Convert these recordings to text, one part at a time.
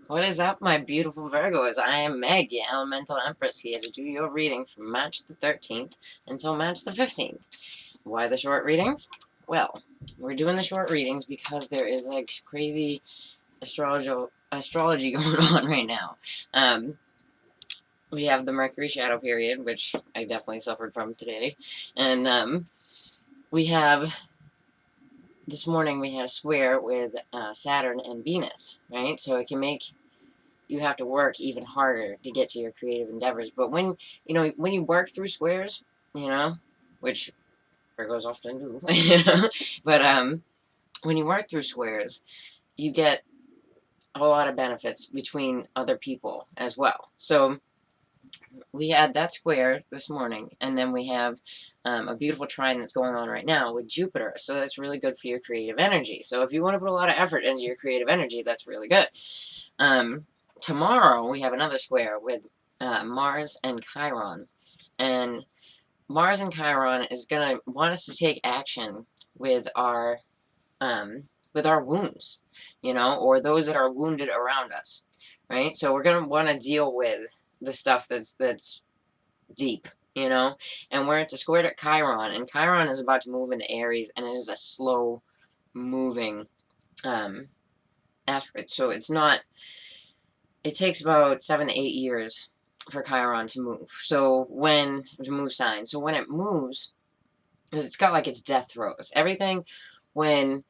What is up, my beautiful Virgos? I am Meg, your Elemental Empress, here to do your reading from March the 13th until March the 15th. Why the short readings? Well, we're doing the short readings because there is like crazy astrology going on right now. We have the Mercury shadow period, which I definitely suffered from today, and we have this morning we had a square with Saturn and Venus, right? So it can make you have to work even harder to get to your creative endeavors. But when you work through squares, which Virgos often do, but when you work through squares, you get a lot of benefits between other people as well. So we had that square this morning, and then we have a beautiful trine that's going on right now with Jupiter. So that's really good for your creative energy. So if you want to put a lot of effort into your creative energy, that's really good. Tomorrow we have another square with Mars and Chiron, and Mars and Chiron is gonna want us to take action with our wounds, or those that are wounded around us, right? So we're gonna want to deal with the stuff that's deep, and where it's a square to Chiron, and Chiron is about to move into Aries, and it is a slow moving aspect. So it's not. It takes about 7 to 8 years for Chiron to move. So when it moves, it's got like its death throes. Everything when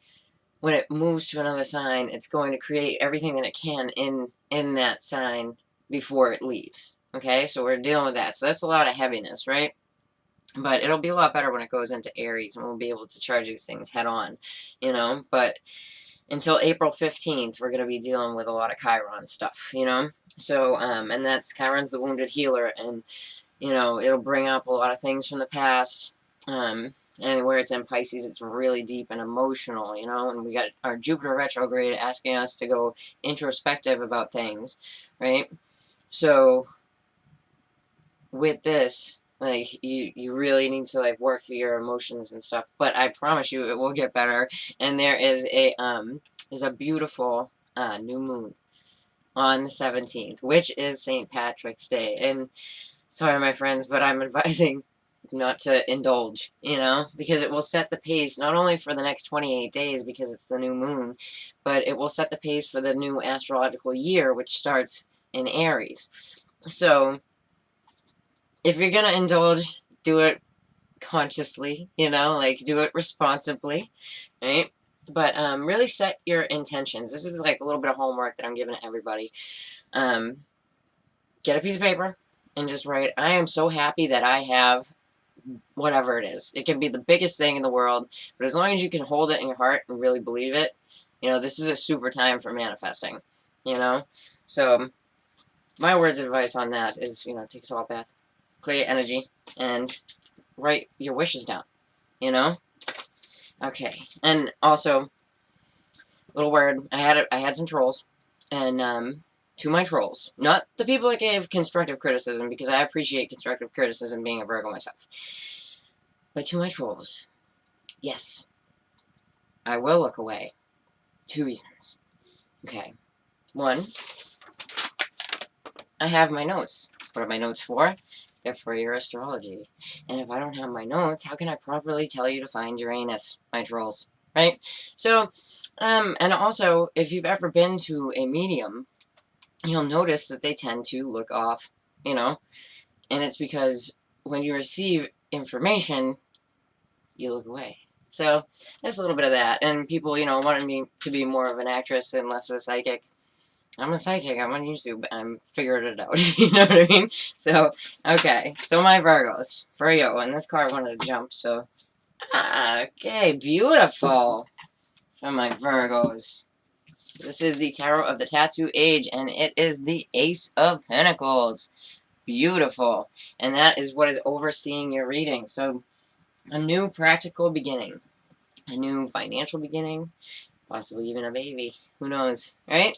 it moves to another sign, it's going to create everything that it can in that sign before it leaves. Okay, so we're dealing with that. So that's a lot of heaviness, right? But it'll be a lot better when it goes into Aries, and we'll be able to charge these things head on, But until April 15th, we're going to be dealing with a lot of Chiron stuff, So, and that's Chiron's the wounded healer, and, it'll bring up a lot of things from the past. And where it's in Pisces, it's really deep and emotional, and we got our Jupiter retrograde asking us to go introspective about things, right? So, with this, like, you really need to, like, work through your emotions and stuff, but I promise you it will get better. And there is a beautiful new moon on the 17th, which is St. Patrick's Day. And sorry, my friends, but I'm advising not to indulge, because it will set the pace not only for the next 28 days because it's the new moon, but it will set the pace for the new astrological year, which starts in Aries. So if you're gonna indulge, do it consciously, like do it responsibly, right? But really set your intentions. This is like a little bit of homework that I'm giving to everybody. Get a piece of paper and just write, I am so happy that I have whatever it is. It can be the biggest thing in the world, but as long as you can hold it in your heart and really believe it, this is a super time for manifesting, So my words of advice on that is, take a salt bath, clear energy, and write your wishes down, Okay, and also, little word, I had some trolls, and to my trolls, not the people that gave constructive criticism, because I appreciate constructive criticism being a Virgo myself, but to my trolls, yes, I will look away. 2 reasons. Okay, 1, I have my notes. What are my notes for? They're for your astrology. And if I don't have my notes, how can I properly tell you to find Uranus, my trolls? Right? So, and also, if you've ever been to a medium, you'll notice that they tend to look off, and it's because when you receive information, you look away. So, that's a little bit of that. And people, wanted me to be more of an actress and less of a psychic. I'm a psychic. I'm on YouTube. I'm figuring it out. You know what I mean? So, okay. So my Virgos. For you. And this card wanted to jump, so. Okay. Beautiful. For my Virgos. This is the Tarot of the Tattoo Age, and it is the Ace of Pentacles. Beautiful. And that is what is overseeing your reading. So, a new practical beginning. A new financial beginning. Possibly even a baby. Who knows? Right?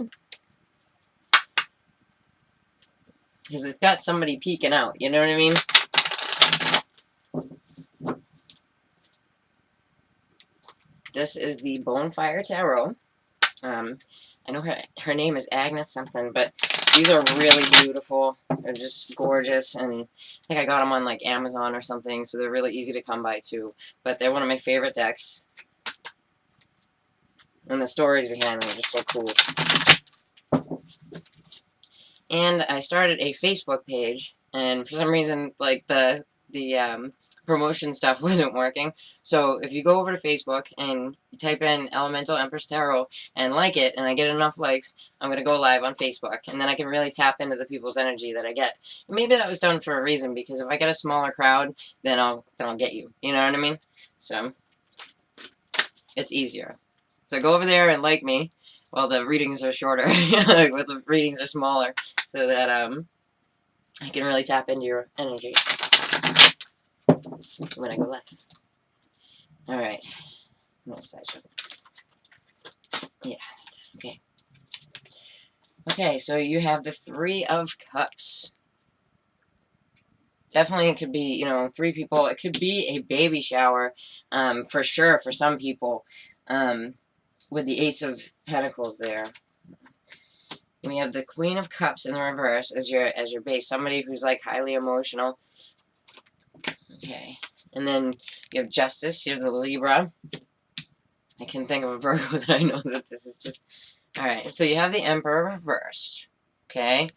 Because it's got somebody peeking out, you know what I mean? This is the Bonefire Tarot. I know her name is Agnes something, but these are really beautiful. They're just gorgeous, and I think I got them on like Amazon or something, so they're really easy to come by too. But they're one of my favorite decks, and the stories behind them are just so cool. And I started a Facebook page, and for some reason, like the promotion stuff wasn't working. So if you go over to Facebook and you type in Elemental Empress Tarot and like it, and I get enough likes, I'm going to go live on Facebook. And then I can really tap into the people's energy that I get. And maybe that was done for a reason, because if I get a smaller crowd, then I'll get you. You know what I mean? So it's easier. So go over there and like me while the readings are shorter, while the readings are smaller, so that I can really tap into your energy when I go live. Alright. This side. Yeah, that's it. Okay. Okay, so you have the Three of Cups. Definitely it could be, you know, 3 people. It could be a baby shower, for sure, for some people, with the Ace of Pentacles there. We have the Queen of Cups in the reverse as your base. Somebody who's like highly emotional. Okay. And then you have Justice. You have the Libra. I can think of a Virgo that I know that this is just... Alright, so you have the Emperor reversed. Okay.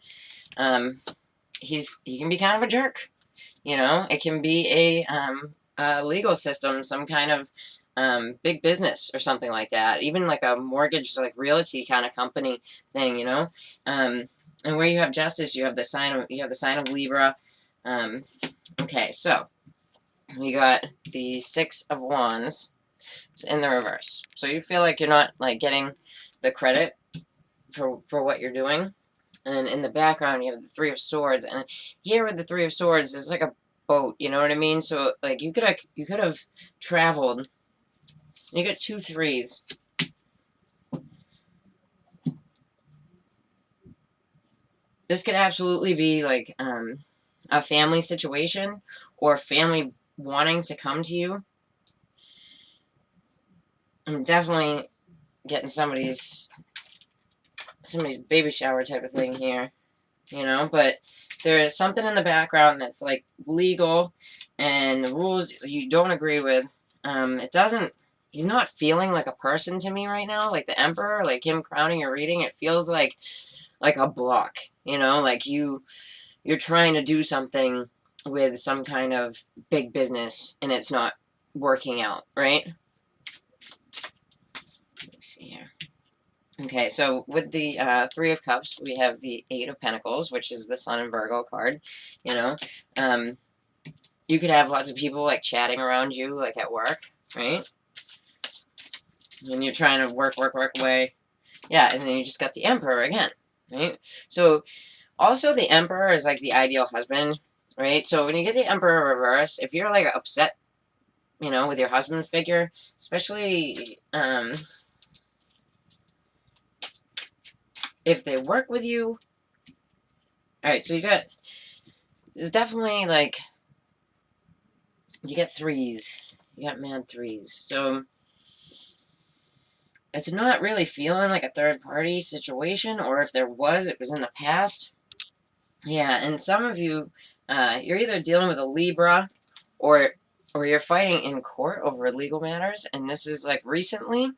He can be kind of a jerk. You know, it can be a legal system, some kind of big business or something like that. Even like a mortgage, like realty kind of company thing, you know. And where you have Justice, you have the sign of Libra. Okay, so we got the Six of Wands in the reverse. So you feel like you're not like getting the credit for what you're doing. And in the background, you have the Three of Swords, and here with the Three of Swords, it's like a boat. You know what I mean? So like you could have traveled. You got 2 threes. This could absolutely be like a family situation, or family wanting to come to you. I'm definitely getting somebody's baby shower type of thing here, you know, but there is something in the background that's like legal, and the rules you don't agree with. He's not feeling like a person to me right now, like the Emperor, like him crowning your reading. It feels like a block, you know, like you're trying to do something with some kind of big business and it's not working out, right? Let me see here. Okay, so with the Three of Cups, we have the Eight of Pentacles, which is the Sun and Virgo card, you know. You could have lots of people, like, chatting around you, like, at work, right? And you're trying to work away. Yeah, and then you just got the Emperor again, right? So, also the Emperor is, like, the ideal husband, right? So when you get the Emperor reverse, if you're, like, upset, you know, with your husband figure, especially, if they work with you. Alright, so there's definitely, like, you get threes. You got mad threes. So, it's not really feeling like a third-party situation, or if there was, it was in the past. Yeah, and some of you, you're either dealing with a Libra, or you're fighting in court over legal matters, and this is, like, recently.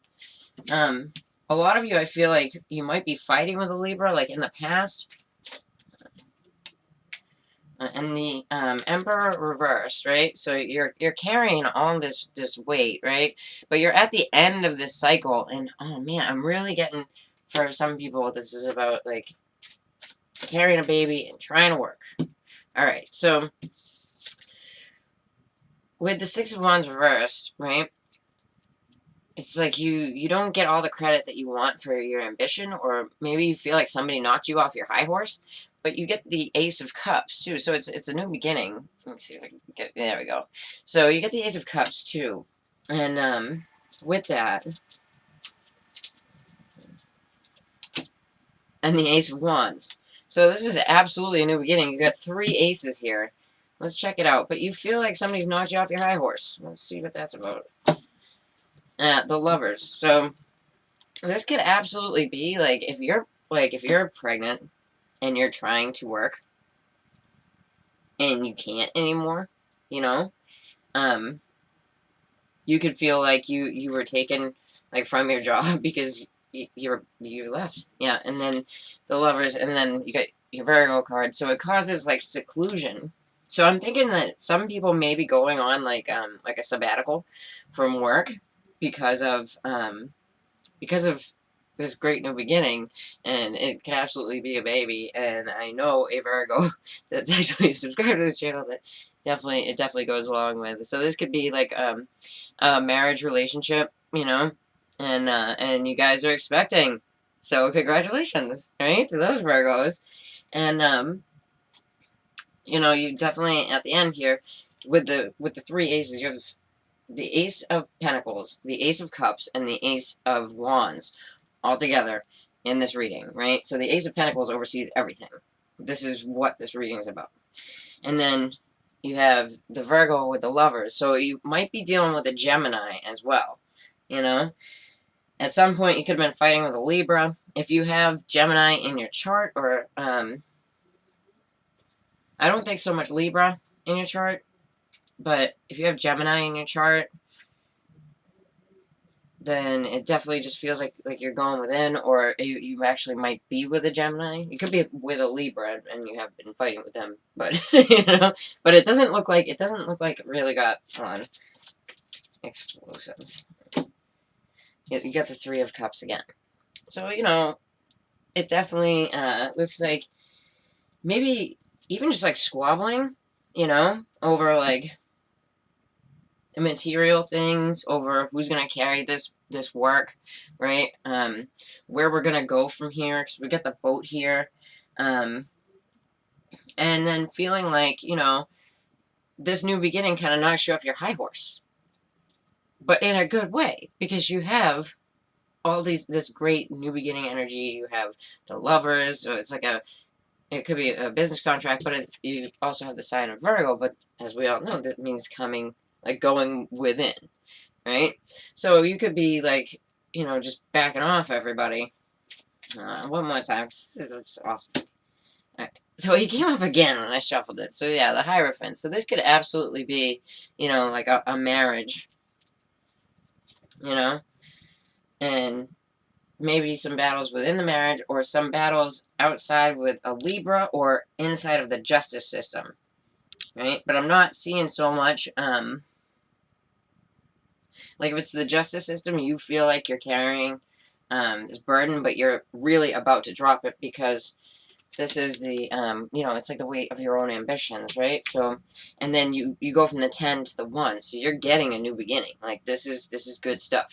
A lot of you, I feel like you might be fighting with a Libra, like in the past. And the Emperor reversed, right? So you're carrying all this weight, right? But you're at the end of this cycle, and oh man, I'm really getting, for some people, this is about like carrying a baby and trying to work. All right, so with the Six of Wands reversed, right? It's like you don't get all the credit that you want for your ambition, or maybe you feel like somebody knocked you off your high horse, but you get the Ace of Cups too, so it's a new beginning. Let me see if I can get, there we go. So you get the Ace of Cups too, and with that, and the Ace of Wands. So this is absolutely a new beginning. You got 3 aces here. Let's check it out. But you feel like somebody's knocked you off your high horse. Let's see what that's about. The Lovers. So this could absolutely be like if you're pregnant and you're trying to work and you can't anymore, you know, um, you could feel like you were taken like from your job because you left. Yeah, and then the Lovers, and then you got your Virgo card, so it causes like seclusion. So I'm thinking that some people may be going on like a sabbatical from work because of because of this great new beginning, and it can absolutely be a baby. And I know a Virgo that's actually subscribed to this channel that definitely goes along with. So this could be like a marriage relationship, you know, and you guys are expecting. So congratulations, right, to those Virgos, and you know, you definitely at the end here with the three aces, you have the Ace of Pentacles, the Ace of Cups, and the Ace of Wands all together in this reading, right? So the Ace of Pentacles oversees everything. This is what this reading is about. And then you have the Virgo with the Lovers. So you might be dealing with a Gemini as well, you know? At some point, you could have been fighting with a Libra. If you have Gemini in your chart, or I don't think so much Libra in your chart, but if you have Gemini in your chart, then it definitely just feels like you're going within, or you actually might be with a Gemini. You could be with a Libra, and you have been fighting with them, but you know, but it doesn't look like it really got on explosive. You got the Three of Cups again, so you know it definitely looks like maybe even just like squabbling, you know, over like material things, over who's gonna carry this work, right? Where we're gonna go from here, because we got the boat here, and then feeling like, you know, this new beginning kind of knocks you off your high horse, but in a good way, because you have all this great new beginning energy. You have the Lovers, so it's like it could be a business contract, but you also have the sign of Virgo. But as we all know, that means coming, like going within, right? So you could be like, you know, just backing off everybody. One more time. This is awesome. All right. So he came up again when I shuffled it. So yeah, the Hierophant. So this could absolutely be, you know, like a marriage, you know, and maybe some battles within the marriage, or some battles outside with a Libra, or inside of the justice system, right? But I'm not seeing so much, like if it's the justice system, you feel like you're carrying this burden, but you're really about to drop it, because this is the, you know, it's like the weight of your own ambitions, right? So, and then you go from the 10 to the 1, so you're getting a new beginning. Like this is good stuff.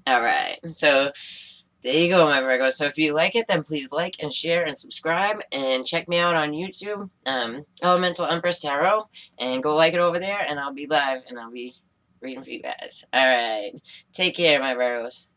All right, so there you go, my Virgo. So if you like it, then please like and share and subscribe, and check me out on YouTube, Elemental Empress Tarot, and go like it over there, and I'll be live, and I'll be reading for you guys. All right, take care, my Virgos.